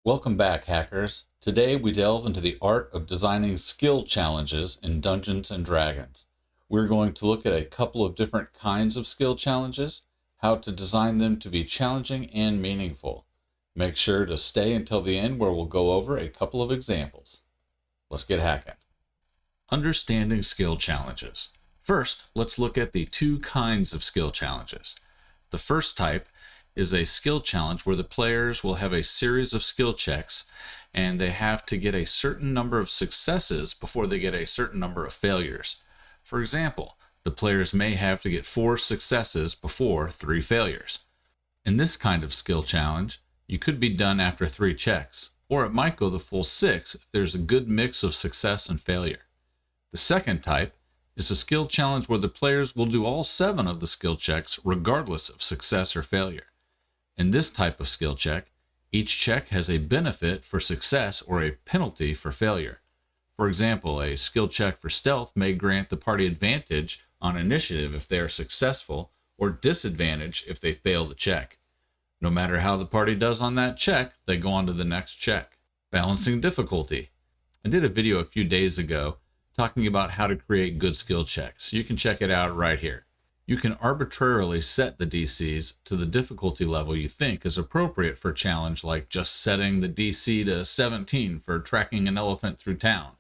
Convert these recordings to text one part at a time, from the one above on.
Welcome back, hackers. Today we delve into the art of designing skill challenges in Dungeons and Dragons. We're going to look at a couple of different kinds of skill challenges, how to design them to be challenging and meaningful. Make sure to stay until the end where we'll go over a couple of examples. Let's get hacking. Understanding skill challenges. First, let's look at the two kinds of skill challenges. The first type is a skill challenge where the players will have a series of skill checks and they have to get a certain number of successes before they get a certain number of failures. For example, the players may have to get 4 successes before 3 failures. In this kind of skill challenge, you could be done after 3 checks, or it might go the full 6 if there's a good mix of success and failure. The second type is a skill challenge where the players will do all 7 of the skill checks regardless of success or failure. In this type of skill check, each check has a benefit for success or a penalty for failure. For example, a skill check for stealth may grant the party advantage on initiative if they are successful, or disadvantage if they fail the check. No matter how the party does on that check, they go on to the next check. Balancing difficulty. I did a video a few days ago talking about how to create good skill checks. You can check it out right here. You can arbitrarily set the DCs to the difficulty level you think is appropriate for a challenge, like just setting the DC to 17 for tracking an elephant through town.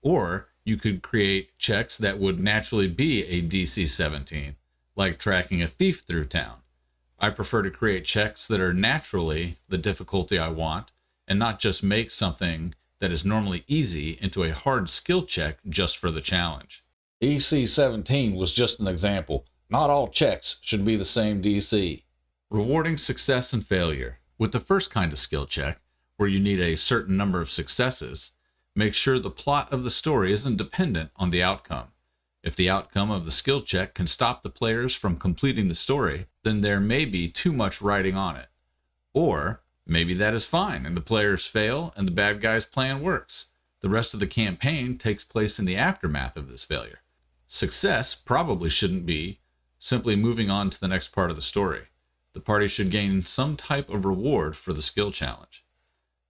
Or you could create checks that would naturally be a DC 17, like tracking a thief through town. I prefer to create checks that are naturally the difficulty I want, and not just make something that is normally easy into a hard skill check just for the challenge. DC 17 was just an example. Not all checks should be the same DC. Rewarding success and failure. With the first kind of skill check, where you need a certain number of successes, make sure the plot of the story isn't dependent on the outcome. If the outcome of the skill check can stop the players from completing the story, then there may be too much writing on it. Or maybe that is fine and the players fail and the bad guy's plan works. The rest of the campaign takes place in the aftermath of this failure. Success probably shouldn't be simply moving on to the next part of the story. The party should gain some type of reward for the skill challenge.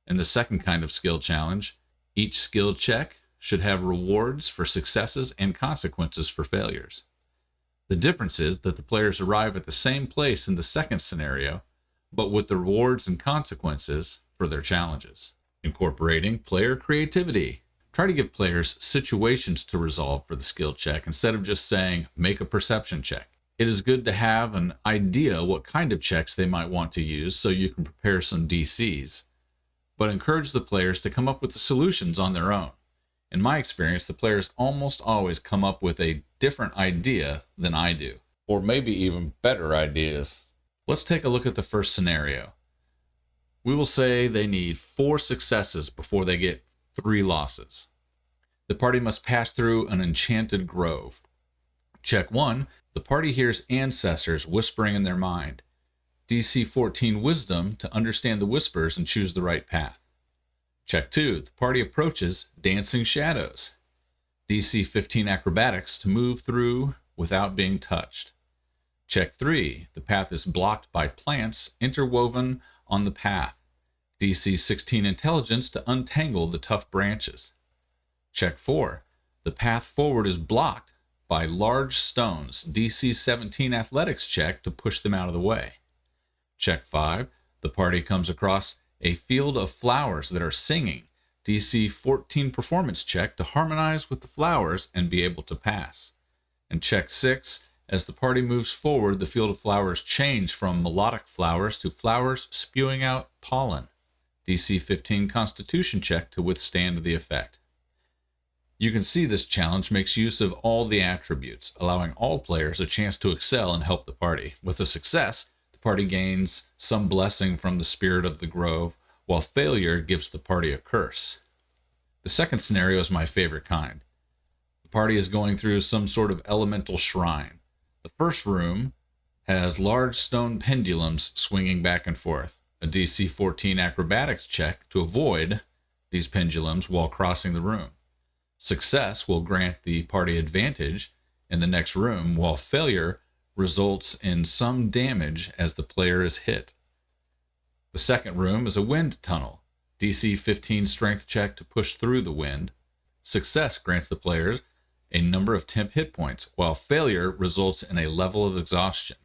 In the second kind of skill challenge, each skill check should have rewards for successes and consequences for failures. The difference is that the players arrive at the same place in the second scenario, but with the rewards and consequences for their challenges. Incorporating player creativity. Try to give players situations to resolve for the skill check instead of just saying, make a perception check. It is good to have an idea what kind of checks they might want to use so you can prepare some DCs, but encourage the players to come up with the solutions on their own. In my experience, the players almost always come up with a different idea than I do, or maybe even better ideas. Let's take a look at the first scenario. We will say they need 4 successes before they get 3 losses. The party must pass through an enchanted grove. Check 1. The party hears ancestors whispering in their mind. DC 14 wisdom to understand the whispers and choose the right path. Check 2. The party approaches dancing shadows. DC 15 acrobatics to move through without being touched. Check 3. The path is blocked by plants interwoven on the path. DC 16 intelligence to untangle the tough branches. Check 4. The path forward is blocked by large stones. DC 17 athletics check to push them out of the way. Check 5. The party comes across a field of flowers that are singing. DC 14 performance check to harmonize with the flowers and be able to pass. And check 6. As the party moves forward, the field of flowers change from melodic flowers to flowers spewing out pollen. DC 15 constitution check to withstand the effect. You can see this challenge makes use of all the attributes, allowing all players a chance to excel and help the party. With a success, the party gains some blessing from the spirit of the grove, while failure gives the party a curse. The second scenario is my favorite kind. The party is going through some sort of elemental shrine. The first room has large stone pendulums swinging back and forth. A DC 14 acrobatics check to avoid these pendulums while crossing the room. Success will grant the party advantage in the next room, while failure results in some damage as the player is hit. The second room is a wind tunnel. DC 15 strength check to push through the wind. Success grants the players a number of temp hit points, while failure results in a level of exhaustion.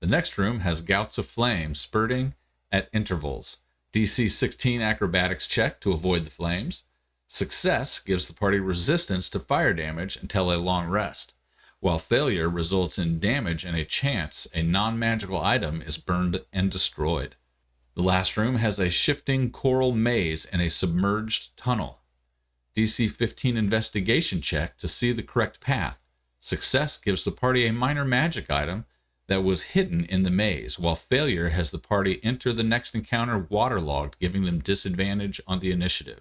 The next room has gouts of flame spurting at intervals. DC 16 acrobatics check to avoid the flames. Success gives the party resistance to fire damage until a long rest, while failure results in damage and a chance a non-magical item is burned and destroyed. The last room has a shifting coral maze and a submerged tunnel. DC 15 investigation check to see the correct path. Success gives the party a minor magic item that was hidden in the maze, while failure has the party enter the next encounter waterlogged, giving them disadvantage on the initiative.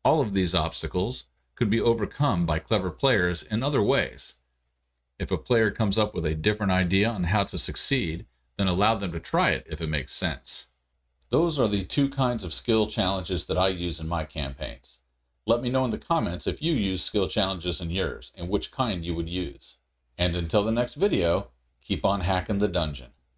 All of these obstacles could be overcome by clever players in other ways. If a player comes up with a different idea on how to succeed, then allow them to try it if it makes sense. Those are the two kinds of skill challenges that I use in my campaigns. Let me know in the comments if you use skill challenges in yours and which kind you would use. And until the next video, keep on hacking the dungeon.